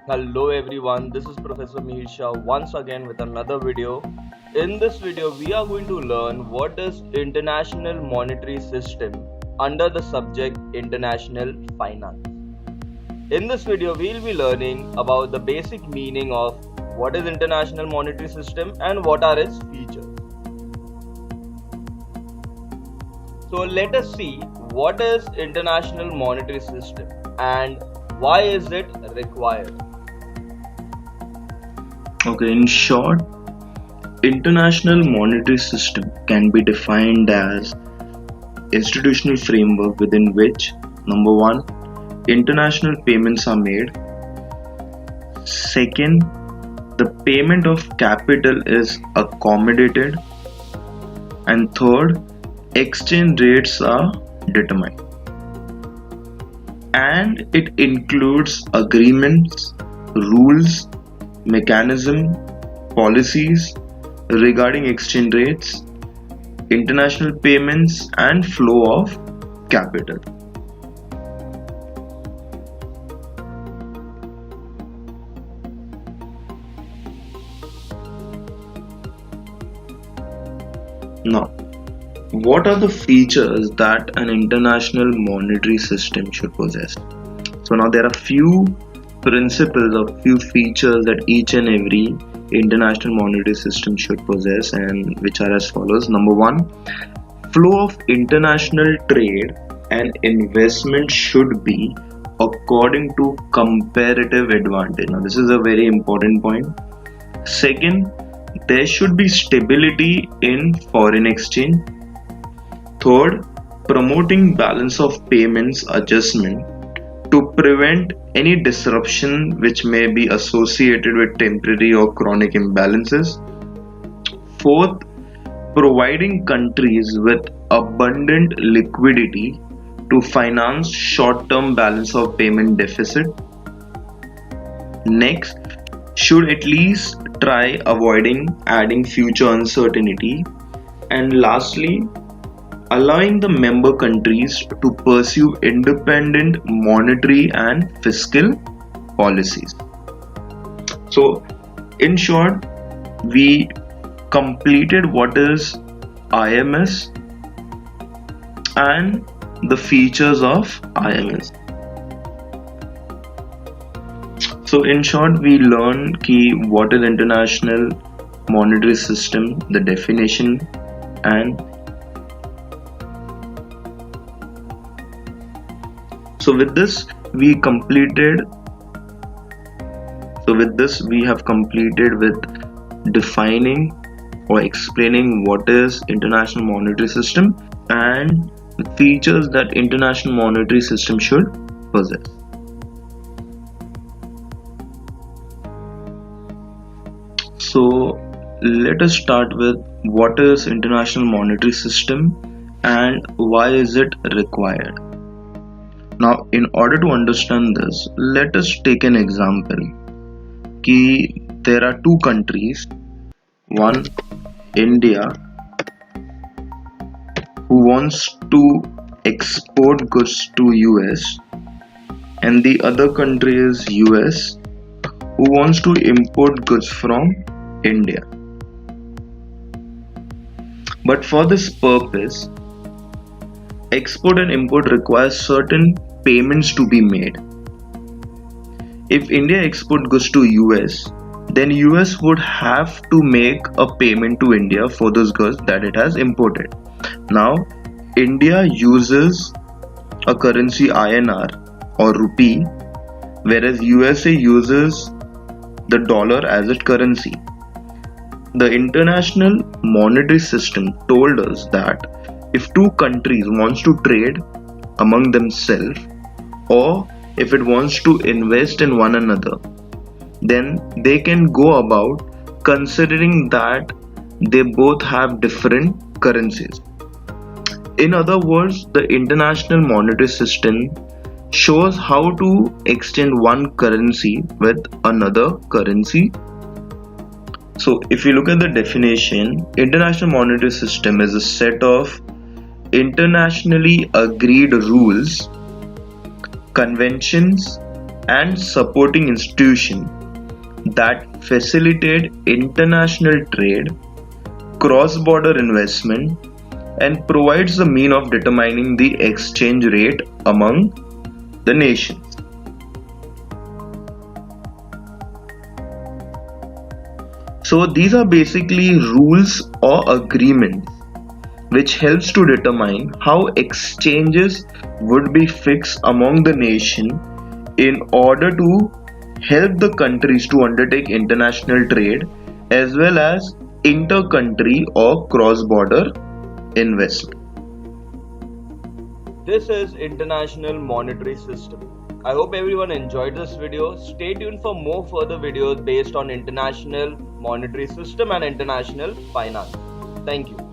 Hello everyone, this is Professor Mihir Shah once again with another video. In this video, we are going to learn what is International Monetary System under the subject International Finance. In this video, we will be learning about the basic meaning of what is International Monetary System and what are its features. So let us see what is International Monetary System and why is it required. Okay, in short, international monetary system can be defined as institutional framework within which number 1, international payments are made. Second, the payment of capital is accommodated. And third, exchange rates are determined. And it includes agreements, rules, mechanism, policies regarding exchange rates, international payments and flow of capital. Now, what are the features that an international monetary system should possess? So now there are few principles or few features that each and every international monetary system should possess, and which are as follows. Number 1, flow of international trade and investment should be according to comparative advantage. Now this is a very important point. Second, there should be stability in foreign exchange. Third, promoting balance of payments adjustment to prevent any disruption which may be associated with temporary or chronic imbalances. Fourth, providing countries with abundant liquidity to finance short-term balance of payment deficit. Next, should at least try avoiding adding future uncertainty. And lastly, allowing the member countries to pursue independent monetary and fiscal policies. So, in short, we completed what is IMS and the features of IMS. So, in short, we learned what is international monetary system, the definition, and So with this we have completed with defining or explaining what is international monetary system and the features that international monetary system should possess. So let us start with what is international monetary system and why is it required. Now, in order to understand this, let us take an example. There are two countries, one India, who wants to export goods to US, and the other country is US, who wants to import goods from India. But for this purpose, export and import requires certain payments to be made. If India export goods to US, then US would have to make a payment to India for those goods that it has imported. Now, India uses a currency INR or rupee, whereas USA uses the dollar as its currency. The international monetary system told us that if two countries wants to trade among themselves, or if it wants to invest in one another, then they can go about considering that they both have different currencies. In other words, the international monetary system shows how to exchange one currency with another currency. So if you look at the definition, international monetary system is a set of internationally agreed rules, conventions, and supporting institutions that facilitate international trade, cross-border investment, and provides the mean of determining the exchange rate among the nations. So these are basically rules or agreements which helps to determine how exchanges would be fixed among the nation in order to help the countries to undertake international trade as well as inter-country or cross-border investment. This is International Monetary System. I hope everyone enjoyed this video. Stay tuned for more further videos based on international monetary system and international finance. Thank you.